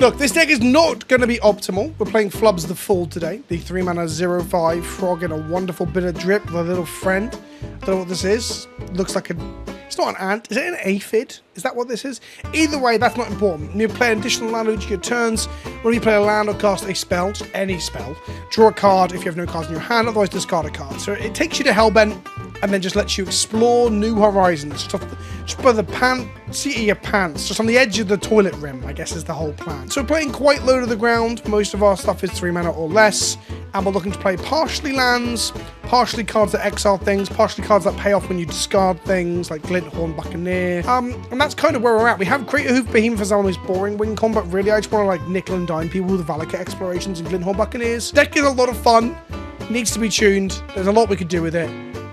Look, this deck is not going to be optimal. We're playing Flubs the Fool today. The 3-mana 0/5 frog and a wonderful bit of drip with a little friend. I don't know what this is. Looks like a... It's not an ant. Is it an aphid? Is that what this is? Either way, that's not important. When you play an additional land each of your turns, when you play a land or cast a spell, just any spell, draw a card if you have no cards in your hand, otherwise discard a card. So it takes you to Hellbent and then just lets you explore new horizons. Just by the seat of your pants, just on the edge of the toilet rim, I guess is the whole plan. So we're playing quite low to the ground. Most of our stuff is 3 mana or less, and we're looking to play partially lands, partially cards that exile things, partially cards that pay off when you discard things, like Glinthorn Buccaneer. And that's kind of where we're at. We have Greater Hoof Behemoth as our most boring win con, but really I just want to like nickel and dime people with Valakut Explorations and Glinthorn Buccaneers. Deck is a lot of fun, needs to be tuned, there's a lot we could do with it.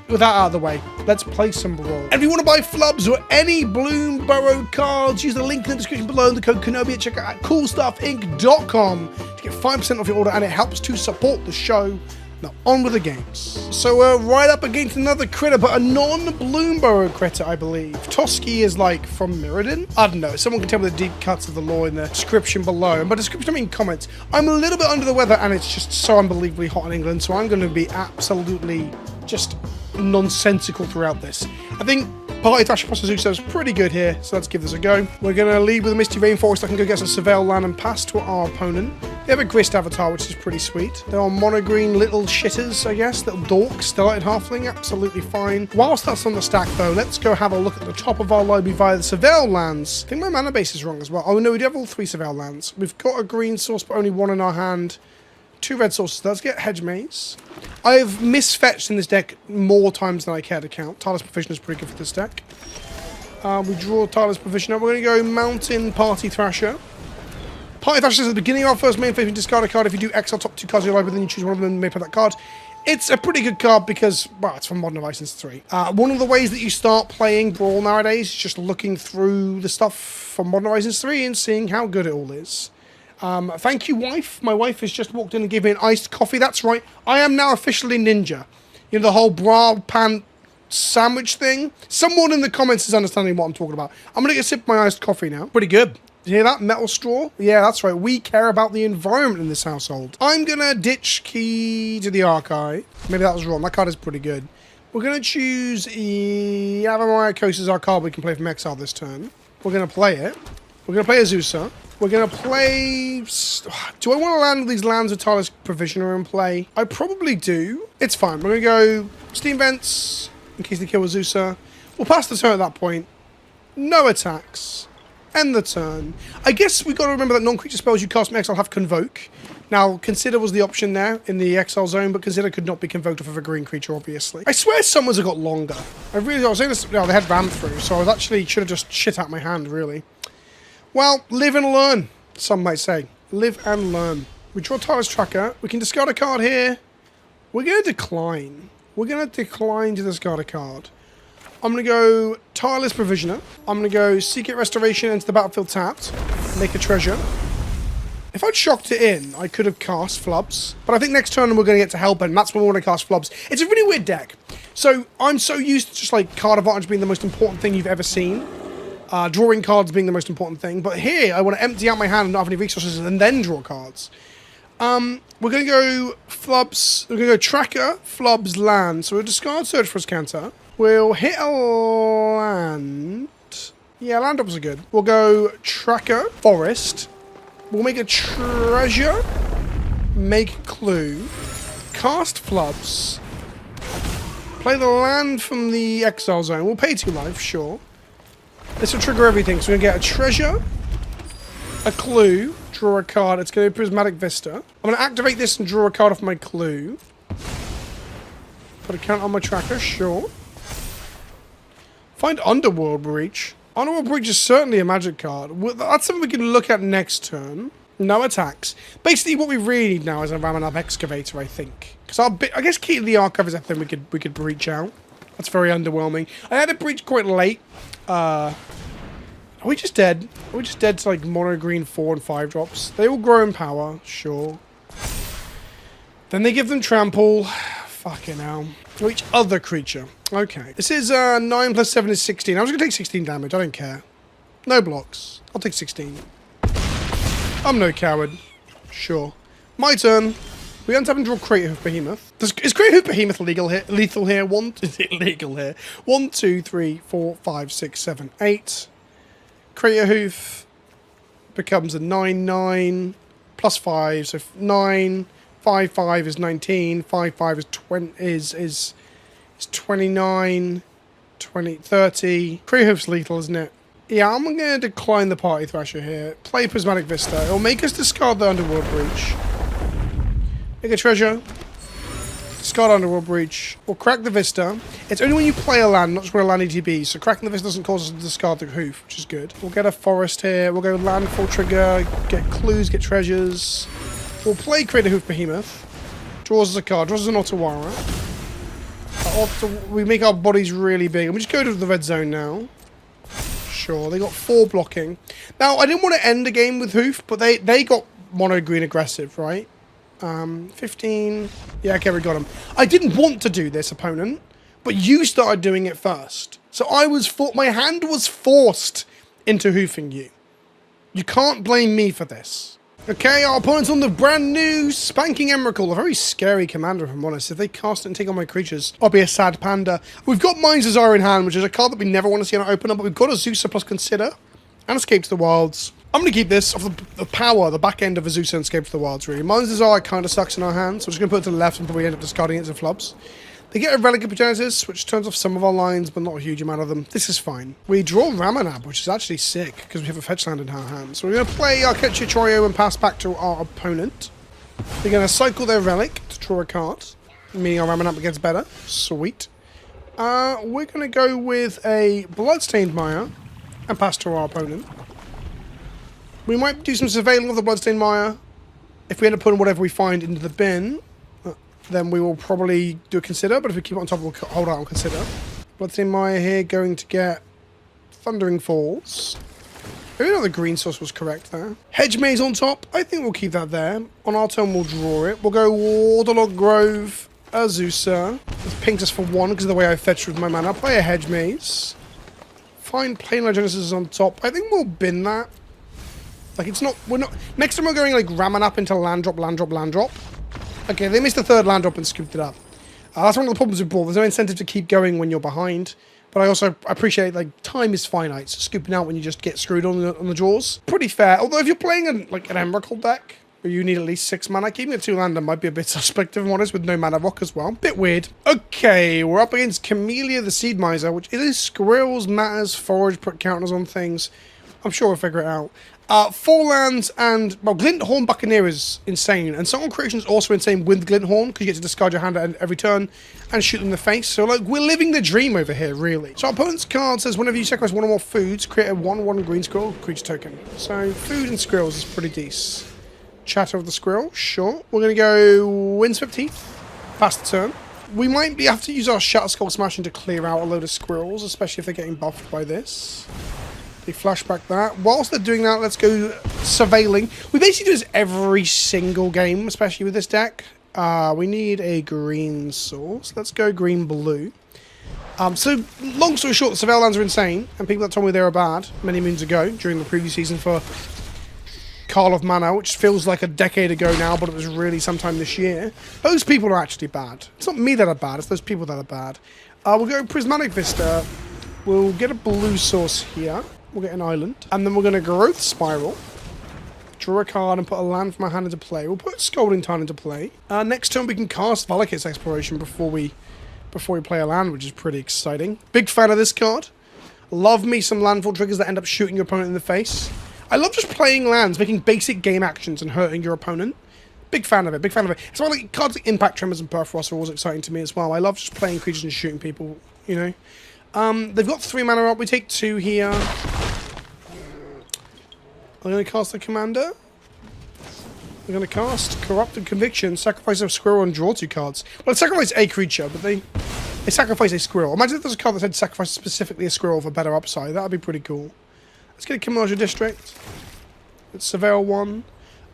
With that out of the way, let's play some Brawl. And if you want to buy Flubs or any Bloomburrow cards, use the link in the description below and the code Kenobi at checkout at coolstuffinc.com to get 5% off your order, and it helps to support the show. Now, on with the games. So we're right up against another critter, but a non-Bloomburrow critter, I believe. Toski is like from Mirrodin? I don't know. Someone can tell me the deep cuts of the lore in the description below. And by description, I mean comments. I'm a little bit under the weather, and it's just so unbelievably hot in England, so I'm going to be absolutely just nonsensical throughout this. I think Party Thrasher plus Azusa is pretty good here, so let's give this a go. We're going to lead with a Misty Rainforest. I can go get some Surveil land and pass to our opponent. They have a Grist avatar, which is pretty sweet. They're all mono-green little shitters, I guess. Little dorks. Stellated Halfling, absolutely fine. Whilst that's on the stack, though, let's go have a look at the top of our library via the Surveil lands. I think my mana base is wrong as well. Oh, no, we do have all 3 Surveil lands. We've got a green source, but only 1 in our hand. 2 red sources. Let's get Hedge Maze. I've misfetched in this deck more times than I care to count. Tireless Provisioner is pretty good for this deck. We draw Tireless Provisioner. We're going to go Mountain Party Thrasher. Party Thrasher is at the beginning of our first main phase. You discard a card. If you do exile top 2 cards of your library, then you choose one of them and may play that card. It's a pretty good card because, well, it's from Modern Horizons 3. One of the ways that you start playing Brawl nowadays is just looking through the stuff from Modern Horizons 3 and seeing how good it all is. Thank you, wife. My wife has just walked in and gave me an iced coffee. That's right. I am now officially ninja. You know, the whole bra pant sandwich thing. Someone in the comments is understanding what I'm talking about. I'm going to get a sip of my iced coffee now. Pretty good. Did you hear that? Metal straw? Yeah, that's right. We care about the environment in this household. I'm going to ditch Key to the Archive. Maybe that was wrong. That card is pretty good. We're going to choose Yavimaya Coast as our card we can play from exile this turn. We're going to play it. We're going to play Azusa. We're going to play... Do I want to land these lands with Tireless Provisioner in play? I probably do. It's fine. We're going to go Steam Vents in case they kill Azusa. We'll pass the turn at that point. No attacks. End the turn. I guess we've got to remember that non-creature spells you cast from exile have Convoke. Now, Consider was the option there in the exile zone, but Consider could not be convoked off of a green creature, obviously. I swear summons have got longer. I was saying this... No, they had ram through, so I was actually should have just shit out my hand, really. Well, live and learn, some might say. Live and learn. We draw Tireless Tracker. We can discard a card here. We're going to decline. We're going to decline to discard a card. I'm going to go Tireless Provisioner. I'm going to go Secret Restoration into the battlefield tapped. Make a treasure. If I'd shocked it in, I could have cast Flubs. But I think next turn we're going to get to Hellbent. That's when we want to cast Flubs. It's a really weird deck. So I'm so used to just like card advantage being the most important thing you've ever seen. Drawing cards being the most important thing. But here, I want to empty out my hand and not have any resources and then draw cards. We're going to go Flubs. We're going to go Tracker, Flubs, Land. So we'll discard Search for Scanter. We'll hit a land. Yeah, land drops are good. We'll go Tracker, Forest. We'll make a Treasure. Make Clue. Cast Flubs. Play the land from the exile zone. We'll pay 2 life, sure. This will trigger everything. So we're going to get a Treasure, a Clue, draw a card. It's going to be Prismatic Vista. I'm going to activate this and draw a card off my Clue. Put a count on my Tracker, sure. Find Underworld Breach. Underworld Breach is certainly a magic card. That's something we can look at next turn. No attacks. Basically, what we really need now is a Raman Up Excavator, I think. Because I guess Key to the Archive is a thing we could breach out. That's very underwhelming. I had a breach quite late. Are we just dead? Are we just dead to like mono green 4 and 5 drops? They all grow in power, sure. Then they give them trample. Fucking hell. To each other creature. Okay. This is 9 plus 7 is 16. I was going to take 16 damage. I don't care. No blocks. I'll take 16. I'm no coward. Sure. My turn. We untap and draw Creative Hoof Behemoth. Is Creative Hoof Behemoth lethal here? Is it legal here? 1, 2, 3, 4, 5, 6, 7, 8. Creative Hoof becomes a 9/9 plus 5, so 9. 5, 5 is 19. 5, 5 is 20. Is 29. 20, 30. Creative Hoof's lethal, isn't it? Yeah, I'm going to decline the Party Thrasher here. Play Prismatic Vista. It'll make us discard the Underworld Breach. Make a treasure. Discard Underworld Breach. We'll crack the Vista. It's only when you play a land, not just when a land ETB. So cracking the Vista doesn't cause us to discard the Hoof, which is good. We'll get a Forest here. We'll go Landfall Trigger. Get clues, get treasures. We'll play Creative Hoof Behemoth. Draws us a card. Draws us an Otawara. We make our bodies really big. And we just go to the red zone now. Sure, they got 4 blocking. Now, I didn't want to end the game with Hoof, but they got mono green aggressive, right? 15. Yeah, okay, we got him. I didn't want to do this, opponent, but you started doing it first. So my hand was forced into hoofing you. You can't blame me for this. Okay, our opponent's on the brand new spanking Emrakul, a very scary commander, if I'm honest. If they cast it and take on my creatures, I'll be a sad panda. We've got Mind's Desire in hand, which is a card that we never want to see on an opener, but we've got Azusa plus Consider and Escape to the Wilds. I'm going to keep this off the power, the back end of Azusa and Escape to the Wilds, really. Mind's Desire kind of sucks in our hands, so I'm just going to put it to the left and probably end up discarding it as a Flubs. They get a Relic of Genesis, which turns off some of our lines, but not a huge amount of them. This is fine. We draw Ramanab, which is actually sick, because we have a fetch land in our hand. So we're going to play our Ketchitroyo and pass back to our opponent. They're going to cycle their Relic to draw a card, meaning our Ramanab gets better. Sweet. We're going to go with a Bloodstained Mire and pass to our opponent. We might do some surveilling of the Bloodstained Mire. If we end up putting whatever we find into the bin, then we will probably do a Consider, but if we keep it on top, we'll hold out on Consider. Bloodstained Mire here going to get Thundering Falls. Maybe not the green source was correct there. Hedge Maze on top. I think we'll keep that there. On our turn, we'll draw it. We'll go Waterlog Grove, Azusa. It's pinged us for 1 because of the way I fetched with my mana. Play a Hedge Maze. Find Planar Genesis on top. I think we'll bin that. Like, it's not... We're not... Next time we're going, like, Ramanap into land drop, land drop, land drop. Okay, they missed the 3rd land drop and scooped it up. That's one of the problems with Brawl. There's no incentive to keep going when you're behind. But I also appreciate, like, time is finite. So scooping out when you just get screwed on the draws. Pretty fair. Although if you're playing an Emrakul deck, where you need at least 6 mana, keeping a 2-lander might be a bit suspect, if I'm honest, with no mana rock as well. Bit weird. Okay, we're up against Camellia the Seed Miser, which is Squirrels, Matters, Forage, put counters on things. I'm sure we'll figure it out. 4 lands and, well, Glinthorn Buccaneer is insane. And Song of Creation is also insane with Glinthorn, because you get to discard your hand at every turn and shoot them in the face. So, like, we're living the dream over here, really. So our opponent's card says, whenever you sacrifice 1 or more foods, create a 1/1 green squirrel creature token. So, food and squirrels is pretty decent. Chatter of the Squirrel, sure. We're going to go Windswept Teeth. Pass the turn. We might have to use our Shatter Skull Smashing to clear out a load of squirrels, especially if they're getting buffed by this. They flashback that. Whilst they're doing that, let's go surveilling. We basically do this every single game, especially with this deck. We need a green source. Let's go green-blue. So, long story short, the surveil lands are insane, and people that told me they were bad many moons ago during the previous season for Carl of Mana, which feels like a decade ago now, but it was really sometime this year. Those people are actually bad. It's not me that are bad, it's those people that are bad. We'll go Prismatic Vista. We'll get a blue source here. We'll get an island. And then we're going to Growth Spiral. Draw a card and put a land from our hand into play. We'll put Scalding Tarn into play. Next turn we can cast Valakut's Exploration before we play a land, which is pretty exciting. Big fan of this card. Love me some landfall triggers that end up shooting your opponent in the face. I love just playing lands, making basic game actions and hurting your opponent. Big fan of it, big fan of it. It's why like cards like Impact, Tremors, and Perforos are always exciting to me as well. I love just playing creatures and shooting people, you know. They've got 3 mana up. We take 2 here. I'm going to cast the Commander. We're going to cast Corrupted Conviction, sacrifice a squirrel, and draw 2 cards. Well, it sacrifice a creature, but they sacrifice a squirrel. Imagine if there's a card that said sacrifice specifically a squirrel for better upside. That would be pretty cool. Let's get a Commercial District. Let's Surveil 1.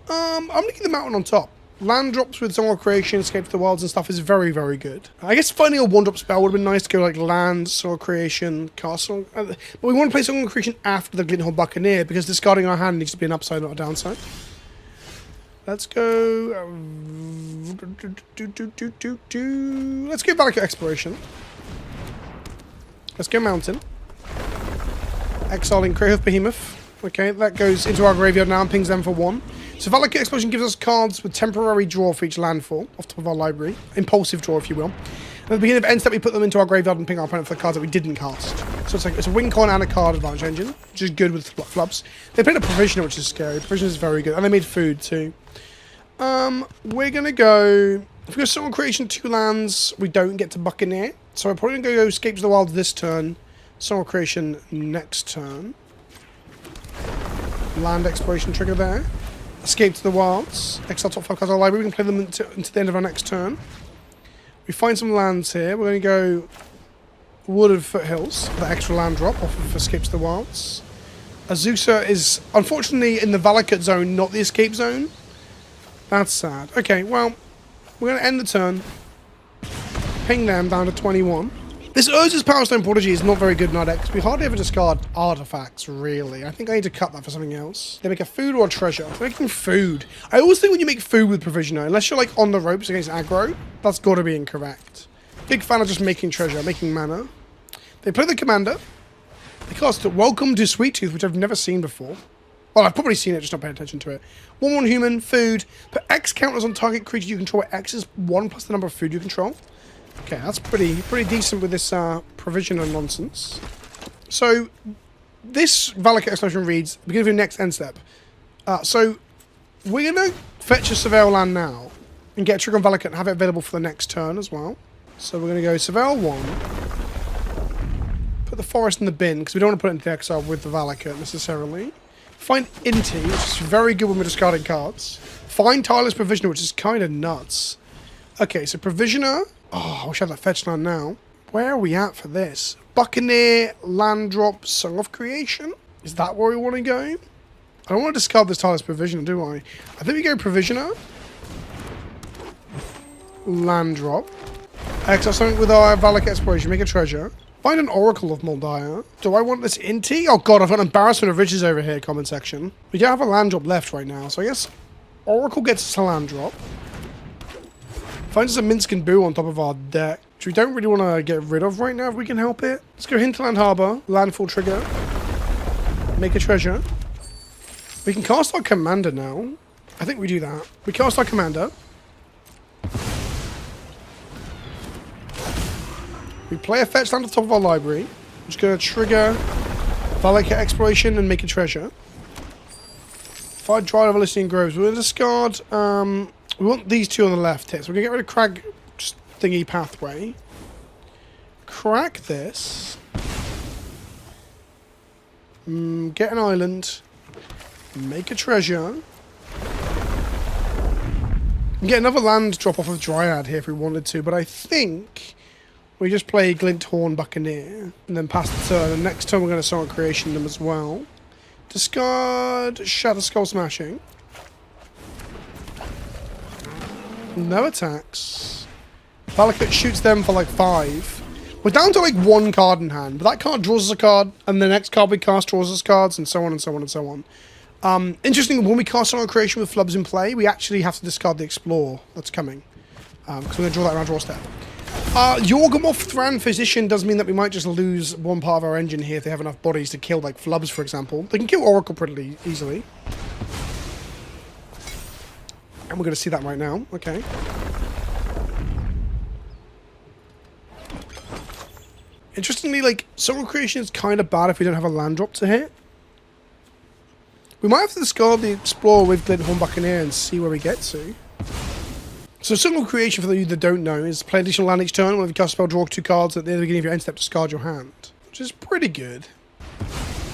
I'm going to get the mountain on top. Land drops with Song of Creation, Escape to the Wilds and stuff is very, very good. I guess finding a 1-drop spell would have been nice to go like land, Song of Creation, Castle. But we want to play Song of Creation after the Glinthorn Buccaneer because discarding our hand needs to be an upside, not a downside. Let's go. Let's go Valakut Exploration. Let's go Mountain. Exiling Krayhoth Behemoth. Okay, that goes into our graveyard now and pings them for 1. So Valakut Explosion gives us cards with temporary draw for each landfall off top of our library. Impulsive draw, if you will. And at the beginning of end step, we put them into our graveyard and ping our opponent for the cards that we didn't cast. So it's a win con and a card advantage engine, which is good with Flubs. They played a Provisioner, which is scary. Provisioner is very good. And they made food, too. We're going to go... If we go Song of Creation 2 lands, we don't get to Buccaneer. So we're probably going to go Escape to the Wild this turn. Song of Creation next turn. Land Exploration trigger there. Escape to the Wilds. Exile top 5 cards of our library. We can play them into the end of our next turn. We find some lands here. We're going to go Wooded Foothills for the extra land drop off of Escape to the Wilds. Azusa is unfortunately in the Valakut zone, not the escape zone. That's sad. Okay, well, we're going to end the turn. Ping them down to 21. This Urza's Power Stone Prodigy is not very good in our deck because we hardly ever discard artifacts, really. I think I need to cut that for something else. They make a food or a treasure. They're making food. I always think when you make food with Provisioner, unless you're like on the ropes against aggro, that's got to be incorrect. Big fan of just making treasure, making mana. They play the Commander. They cast Welcome to Sweet Tooth, which I've never seen before. Well, I've probably seen it, just not paying attention to it. 1/1 human, food. Put X counters on target creature you control, where X is 1 plus the number of food you control. Okay, that's pretty decent with this Provisioner nonsense. So, this Valakut Explosion reads, beginning of your next end step. So, we're going to fetch a Surveil land now, and get a trigger on Valakut and have it available for the next turn as well. So we're going to go Surveil 1. Put the forest in the bin, because we don't want to put it into the exile with the Valakut necessarily. Find Inti, which is very good when we're discarding cards. Find Tireless Provisioner, which is kind of nuts. Okay, so Provisioner. Oh, I wish I had that fetch land now. Where are we at for this? Buccaneer, land drop, Song of Creation? Is that where we want to go? I don't want to discard this Tireless Provisioner, do I? I think we go Provisioner. Land drop. Exile something with our Valakut Exploration, make a treasure. Find an Oracle of Moldiah. Do I want this Inti? Oh god, I've got Embarrassment of Riches over here, comment section. We don't have a land drop left right now, so I guess Oracle gets us a land drop. Finds us a Minsk and Boo on top of our deck, which we don't really want to get rid of right now if we can help it. Let's go Hinterland Harbor, landfall trigger, make a treasure. We can cast our Commander now. I think we do that. We cast our Commander. We play a fetch land on top of our library, which is going to trigger Valakut Exploration and make a treasure. Find Dry of Elysian Groves. We're going to discard... we want these two on the left here. So we're going to get rid of Crag Thingy Pathway. Crack this. Get an island. Make a treasure. And get another land drop off of Dryad here if we wanted to. But I think we just play Glint Horn Buccaneer. And then pass the turn. And next turn we're going to Song of Creation them as well. Discard Shatter Skull Smashing. No attacks. Valakut shoots them for like 5. We're down to like 1 card in hand, but that card draws us a card, and the next card we cast draws us cards, and so on and so on and so on. Interesting, when we cast Song of Creation with Flubs in play, we actually have to discard the Explore that's coming. Because we're going to draw that around draw step. Yorgamoth Thran Physician does mean that we might just lose one part of our engine here if they have enough bodies to kill like Flubs, for example. They can kill Oracle pretty easily. And we're going to see that right now. Okay. Interestingly, like, Song of Creation is kind of bad if we don't have a land drop to hit. We might have to discard the Explorer with Glint Horn Buccaneer and see where we get to. So Song of Creation, for those of you that don't know, is play additional land each turn. When you cast a spell, draw 2 cards at the beginning of your end step, discard your hand. Which is pretty good.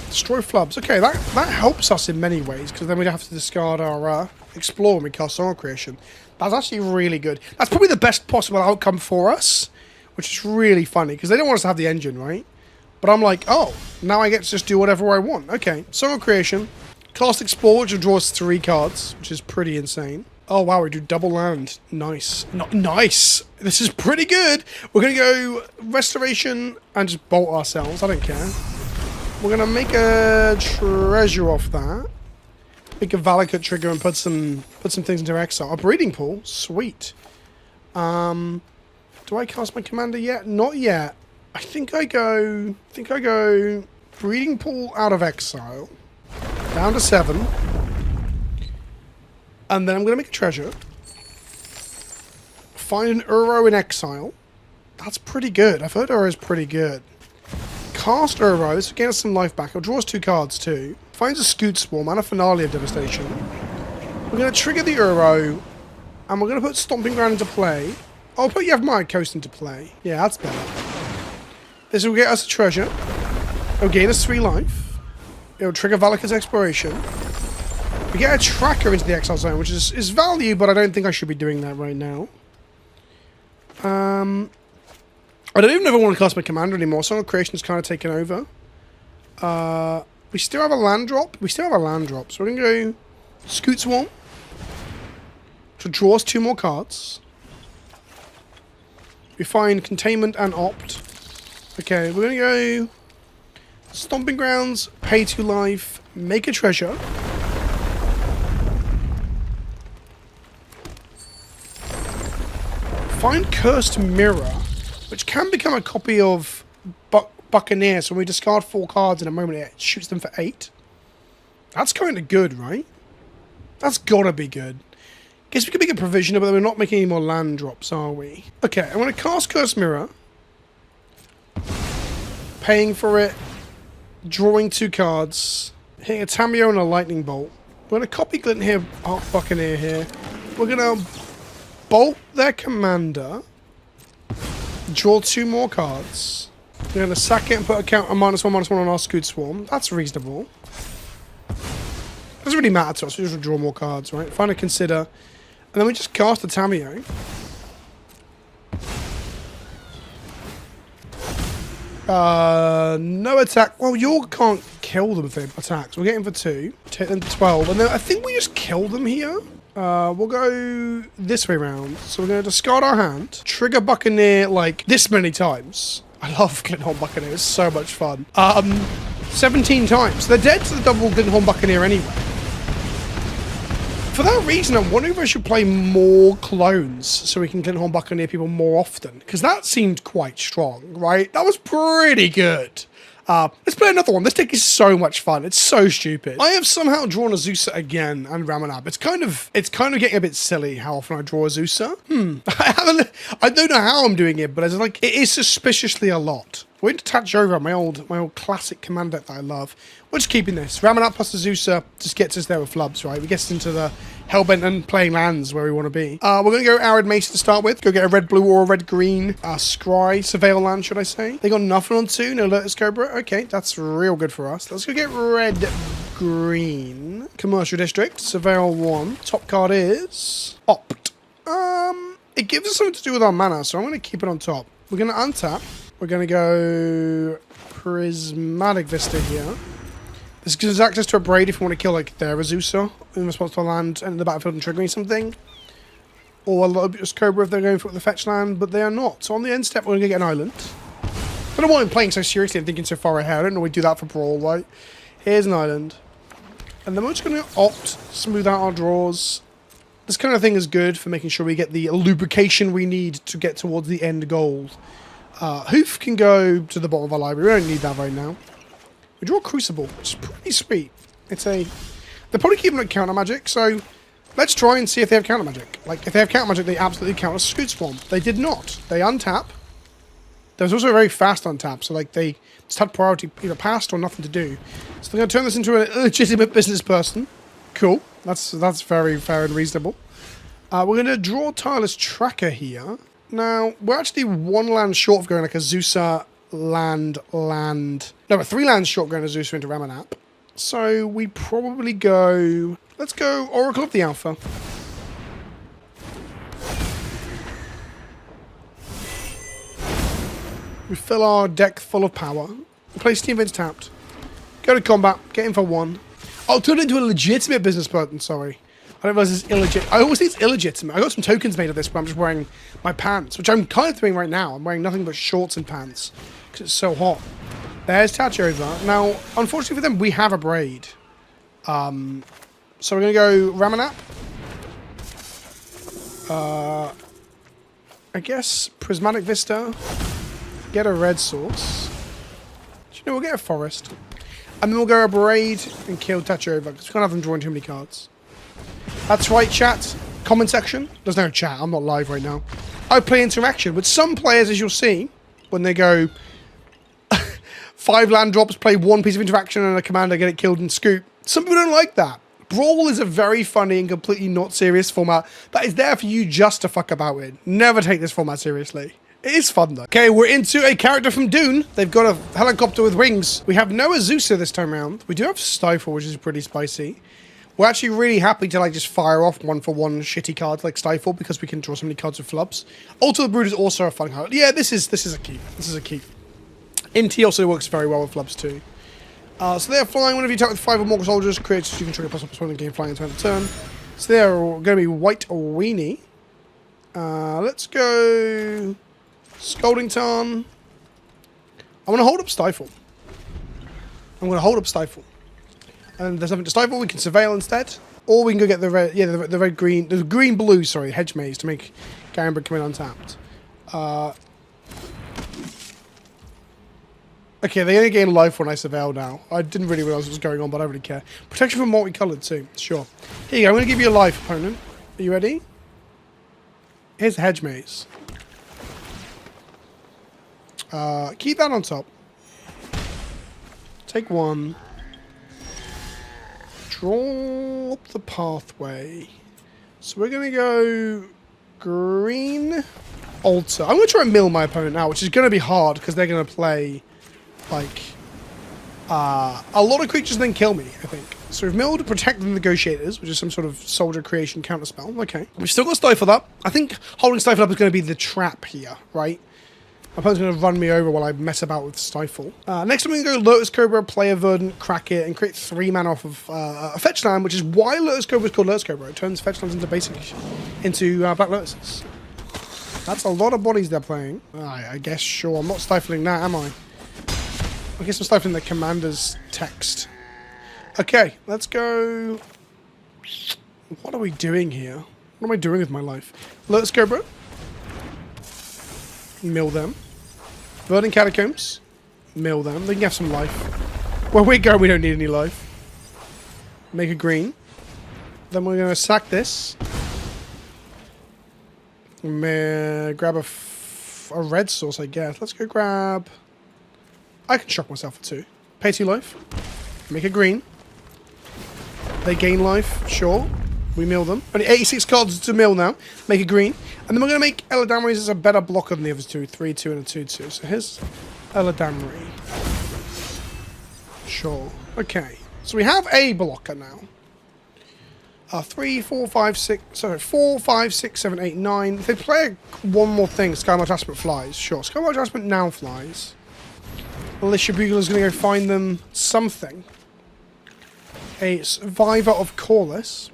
Destroy Flubs. Okay, that helps us in many ways, because then we don't have to discard our Explore when we cast Song of Creation. That's actually really good. That's probably the best possible outcome for us, which is really funny, because they don't want us to have the engine, right? But I'm like, oh, now I get to just do whatever I want. Okay, Song of Creation. Cast Explore, which draws 3 cards, which is pretty insane. Oh, wow, we do double land. Nice. Nice. This is pretty good. We're going to go Restoration and just bolt ourselves. I don't care. We're going to make a treasure off that. Make a Valakut trigger and put some things into exile. A breeding pool, sweet. Do I cast my commander yet? Not yet. I think I go breeding pool out of exile, down to 7, and then I'm gonna make a treasure. Find an Uro in exile. That's pretty good. I've heard Uro is pretty good. Cast Uro, this will get us some life back. It draws 2 cards too. Finds a Scoot Swarm and a Finale of Devastation. We're going to trigger the Uro, and we're going to put Stomping Ground into play. I'll put Yavimaya Coast into play. Yeah, that's better. This will get us a treasure. It'll gain us 3 life. It'll trigger Valakut's Exploration. We get a tracker into the exile zone, which is value, but I don't think I should be doing that right now. I don't even know if I want to cast my commander anymore. Song of Creation's kind of taken over. We still have a land drop. So we're going to go Scoot Swarm. To draw us 2 more cards. We find Containment and Opt. Okay, we're going to go Stomping Grounds, pay 2 life, make a treasure. Find Cursed Mirror, which can become a copy of Buccaneer. So when we discard 4 cards in a moment, it shoots them for 8. That's kind of good, right? That's gotta be good. Guess we could make a provision, but we're not making any more land drops, are we? Okay, I'm going to cast Cursed Mirror. Paying for it. Drawing 2 cards. Hitting a Tamiyo and a Lightning Bolt. We're going to copy Glint here, Buccaneer here. We're going to bolt their commander. Draw 2 more cards. We're going to sack it and put a -1/-1 on our Scoot Swarm. That's reasonable. Doesn't really matter to us. We just draw more cards, right? Find a Consider. And then we just cast the Tamiyo. No attack. Well, York can't kill them if they attack. So we'll get him for 2. Take them to 12. And then I think we just kill them here. We'll go this way round. So we're going to discard our hand. Trigger Buccaneer like this many times. I love Glinthorn Buccaneer. It's so much fun. 17 times. They're dead to the double Glinthorn Buccaneer anyway. For that reason, I'm wondering if I should play more clones so we can Glinthorn Buccaneer people more often. Because that seemed quite strong, right? That was pretty good. Let's play another one. This deck is so much fun. It's so stupid. I have somehow drawn Azusa again and Ramanab. It's kind of getting a bit silly how often I draw Azusa. I don't know how I'm doing it, but it's like it is suspiciously a lot. We're into Tatyova, my old classic command deck that I love. We're just keeping this. Ramanab plus Azusa just gets us there with Flubs, right? We get us into the Hellbent and playing lands where we want to be. We're going to go Arid Mace to start with. Go get a red blue or a red green. Scry, Surveil land, should I say. They got nothing on 2. No Lotus Cobra. Okay, that's real good for us. Let's go get red green. Commercial District. Surveil 1. Top card is Opt. It gives us something to do with our mana, so I'm going to keep it on top. We're going to untap. We're going to go Prismatic Vista here. This gives us access to a Braid if we want to kill like their Azusa in response to a land and the battlefield and triggering something. Or a Lotus Cobra if they're going for the fetch land, but they are not. So on the end step, we're going to get an island. I don't know why I'm playing so seriously and thinking so far ahead. I don't know we do that for Brawl, right? Here's an island. And then we're just going to opt, smooth out our draws. This kind of thing is good for making sure we get the lubrication we need to get towards the end goal. Hoof can go to the bottom of our library. We don't need that right now. We draw Crucible, which is pretty sweet. They're probably keeping it counter magic, so let's try and see if they have counter magic. Like, if they have counter magic, they absolutely counter Scoot Swarm. They did not. They untap. There was also a very fast untap, so like they just had priority either passed or nothing to do. So they're going to turn this into an illegitimate business person. Cool. That's very fair and reasonable. We're going to draw Tireless Tracker here. Now, we're actually 1 land short of going like Azusa, land. No, we're 3 lands short of going Azusa into Ramanap. So we probably go... Let's go Oracle of the Alpha. We fill our deck full of power. We play Steam Vince tapped. Go to combat. Get in for 1. I'll turn it into a legitimate business person, sorry. I don't realize it's illegitimate. I always think it's illegitimate. I got some tokens made of this, but I'm just wearing my pants, which I'm kind of doing right now. I'm wearing nothing but shorts and pants because it's so hot. There's Tatyova. Now, unfortunately for them, we have a Braid. So we're going to go Ramanap. I guess Prismatic Vista. Get a red source. You know, we'll get a forest. And then we'll go a Braid and kill Tatyova, because we can't have them drawing too many cards. That's right, chat. Comment section. There's no chat. I'm not live right now. I play interaction with some players, as you'll see, when they go 5 land drops, play 1 piece of interaction and a commander, get it killed and scoop. Some people don't like that. Brawl is a very funny and completely not serious format that is there for you just to fuck about with. Never take this format seriously. It is fun though. Okay, we're into a character from Dune. They've got a helicopter with wings. We have no Azusa this time around. We do have Stifle, which is pretty spicy. We're actually really happy to like just fire off 1-for-1 shitty cards like Stifle because we can draw so many cards with Flubs. Altar the Brood is also a fun card. Yeah, this is a keep. This is a keep. MT also works very well with Flubs too. So they're flying. Whenever you attack with 5 or more soldiers, creates you can trigger +1/+1 in the game flying into turn. So they're going to be white weenie. Let's go Scalding Tarn. I'm going to hold up Stifle. And there's nothing to stifle. We can surveil instead, or we can go get the red. Yeah, the red green, the green blue. Sorry, hedge maze to make Garenberg come in untapped. Okay, they only gain life when I surveil now. I didn't really realize what was going on, but I don't really care. Protection from multicolored too. Sure. Here you go. I'm going to give you a life, opponent. Are you ready? Here's a hedge maze. Keep that on top. Take 1. Draw up the pathway. So we're going to go green altar. I'm going to try and mill my opponent now, which is going to be hard because they're going to play like a lot of creatures and then kill me, I think. So we've milled Protect the Negotiators, which is some sort of soldier creation counterspell. Okay. We've still got Stifle up. I think holding Stifle up is going to be the trap here, right? My opponent's going to run me over while I mess about with Stifle. Next I'm going to go Lotus Cobra, play a Verdant, crack it, and create 3 mana off of a fetch land, which is why Lotus Cobra is called Lotus Cobra. It turns fetch lands into Black Lotuses. That's a lot of bodies they're playing. I guess, sure. I'm not stifling that, am I? I guess I'm stifling the commander's text. Okay, let's go. What are we doing here? What am I doing with my life? Lotus Cobra. Mill them. Verdant Catacombs. Mill them. They can have some life. Where we go, we don't need any life. Make a green. Then we're going to sack this. Grab a red source, I guess. Let's go grab... I can shock myself for 2. Pay 2 life. Make a green. They gain life. Sure. We mill them. Only 86 cards to mill now. Make a green. And then we're going to make Eladamri as a better blocker than the other 2. 3-2 and a 2-2. So here's Eladamri. Sure. Okay. So we have a blocker now. 3, 4, 5, 6... Sorry, 4, 5, 6, 7, 8, 9. If they play one more thing, Skymarch Aspirant flies. Sure. Skymarch Aspirant now flies. Militia Bugler's going to go find them something. A Survivor of Corliss.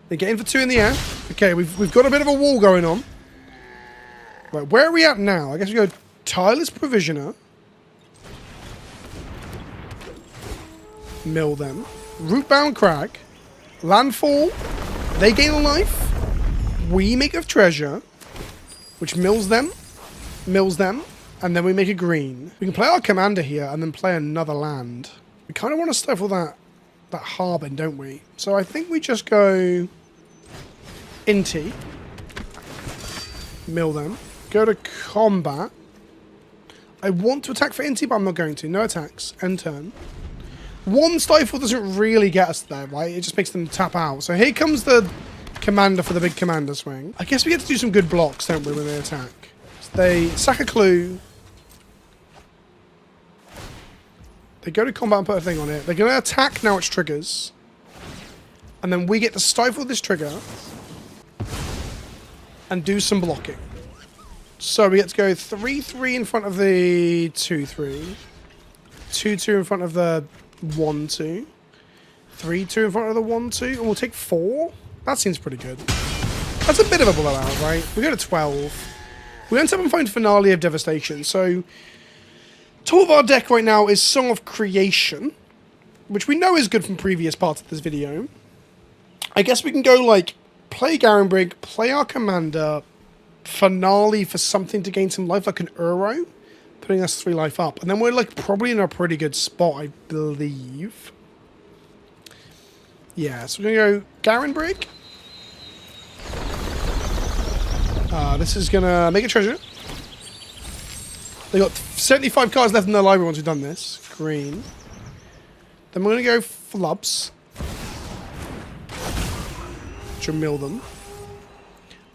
They get in for 2 in the air. Okay, we've got a bit of a wall going on. Right, where are we at now? I guess we go Tireless Provisioner. Mill them. Rootbound Crag. Landfall. They gain a life. We make a treasure. Which mills them. Mills them. And then we make a green. We can play our commander here and then play another land. We kind of want to stifle that Harbin, don't we? So I think we just go Inti. Mill them. Go to combat. I want to attack for Inti, but I'm not going to. No attacks. End turn. 1 stifle doesn't really get us there, right? It just makes them tap out. So here comes the commander for the big commander swing. I guess we get to do some good blocks, don't we, when they attack? So they sack a clue. They go to combat and put a thing on it. They're going to attack now, it's triggers. And then we get to stifle this trigger. And do some blocking. So we get to go 3-3 in front of the 2-3. 2-2 in front of the 1-2. 3-2 in front of the 1-2. And we'll take 4. That seems pretty good. That's a bit of a blowout, right? We go to 12. We end up and find Finale of Devastation. So... top of our deck right now is Song of Creation, which we know is good from previous parts of this video. I guess we can go like play Garenbrig, play our commander, finale for something to gain some life, like an Uro, putting us 3 life up. And then we're like probably in a pretty good spot, I believe. Yeah, so we're going to go Garenbrig. This is going to make a treasure. They got 75 cards left in their library once we've done this. Green. Then we're going to go Flubs. Which will mill them.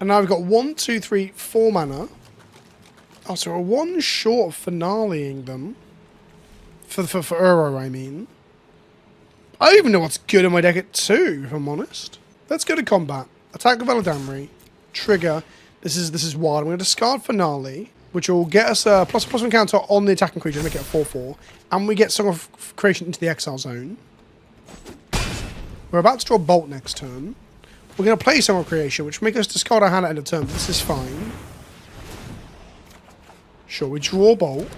And now we've got 1, 2, 3, 4 mana. Oh, so we're 1 short of finaleing them. For Uro, I mean. I don't even know what's good in my deck at 2, if I'm honest. Let's go to combat. Attack with Veladamri. Trigger. This is wild. I'm going to discard Finale, which will get us a +1 counter on the attacking creature, make it a 4/4. And we get Song of Creation into the exile zone. We're about to draw Bolt next turn. We're going to play Song of Creation, which will make us discard our hand at end of turn. This is fine. Sure, we draw Bolt.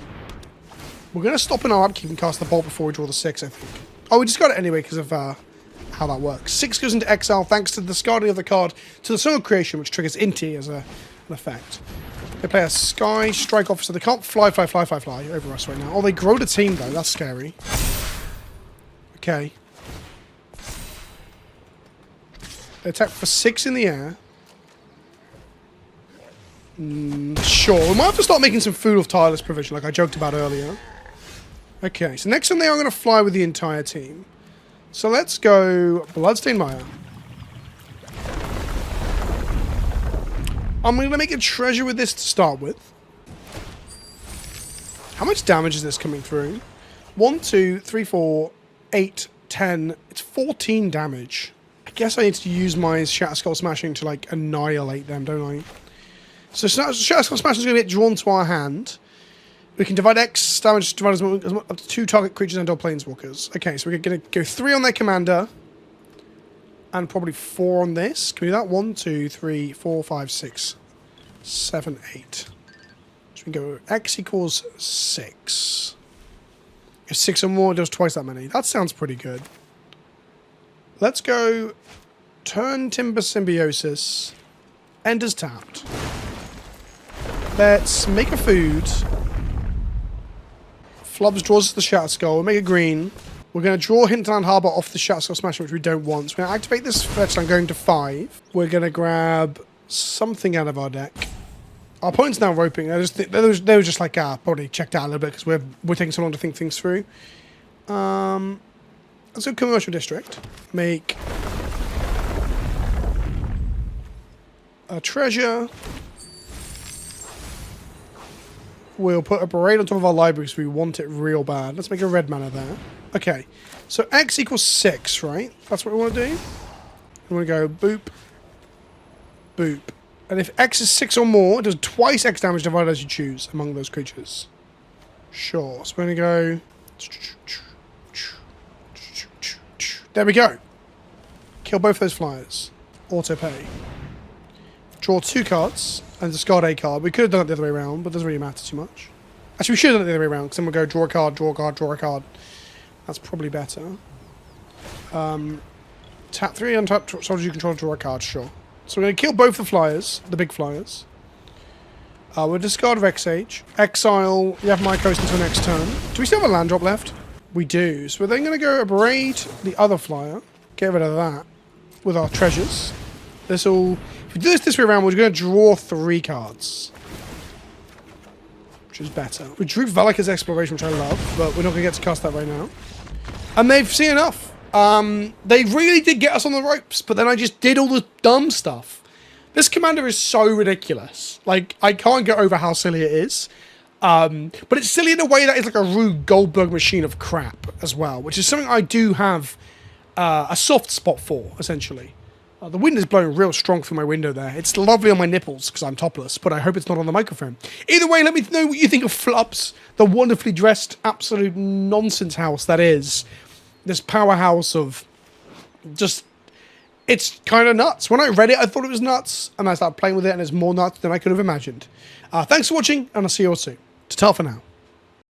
We're going to stop in our upkeep and cast the Bolt before we draw the 6, I think. Oh, we discard it anyway because of how that works. 6 goes into exile thanks to the discarding of the card to the Song of Creation, which triggers Inti as an effect. They play a Sky Strike Officer. They can't fly over us right now. Oh, they grow the team, though. That's scary. Okay. They attack for 6 in the air. Sure. We might have to start making some food of tireless provision, like I joked about earlier. Okay, so next turn they are going to fly with the entire team. So let's go Bloodstained Mire. I'm going to make a treasure with this to start with. How much damage is this coming through? 1, 2, 3, 4, 8, 10. It's 14 damage. I guess I need to use my Shatter Skull Smashing to, like, annihilate them, don't I? So Shatter Skull Smashing is going to get drawn to our hand. We can divide X damage divided as up to 2 target creatures and/or planeswalkers. Okay, so we're going to go 3 on their commander. And probably 4 on this. Can we do that? 1, 2, 3, 4, 5, 6, 7, 8. So we can go X equals 6. If 6 or more, it does twice that many. That sounds pretty good. Let's go turn Timber Symbiosis. Ender's tapped. Let's make a food. Flubs draws the Shatter Skull. We'll make a green. We're going to draw Hinterland Harbour off the Shatter Skull Smasher, which we don't want. So we're going to activate this fetch land going to 5. We're going to grab something out of our deck. Our opponent's now roping. They were just like, probably checked out a little bit because we're taking so long to think things through. Let's go Commercial District. Make a treasure. We'll put a Parade on top of our library because we want it real bad. Let's make a red mana there. Okay. So X equals 6, right? That's what we want to do. We want to go boop, boop. And if X is 6 or more, it does twice X damage divided as you choose among those creatures. Sure. So we're going to go... There we go. Kill both those flyers. Auto pay. Draw 2 cards. And discard a card. We could have done it the other way around, but it doesn't really matter too much. Actually, we should have done it the other way around, because then we'll go draw a card, draw a card, draw a card. That's probably better. Tap 3, untap soldiers you control, draw a card, sure. So we're going to kill both the flyers, the big flyers. We'll discard Vexage. Exile, you have my coast until next turn. Do we still have a land drop left? We do. So we're then going to go abrade the other flyer. Get rid of that with our treasures. This will... If we do this way around, we're going to draw 3 cards. Which is better. We drew Valaka's Exploration, which I love, but we're not going to get to cast that right now. And they've seen enough. They really did get us on the ropes, but then I just did all the dumb stuff. This commander is so ridiculous. Like, I can't get over how silly it is. But it's silly in a way that is like a Rube Goldberg machine of crap as well, which is something I do have a soft spot for, essentially. The wind is blowing real strong through my window there. It's lovely on my nipples because I'm topless, but I hope it's not on the microphone. Either way, let me know what you think of Flubs, the wonderfully dressed, absolute nonsense house that is. This powerhouse of just... It's kind of nuts. When I read it, I thought it was nuts, and I started playing with it, and it's more nuts than I could have imagined. Thanks for watching, and I'll see you all soon. Ta-ta for now.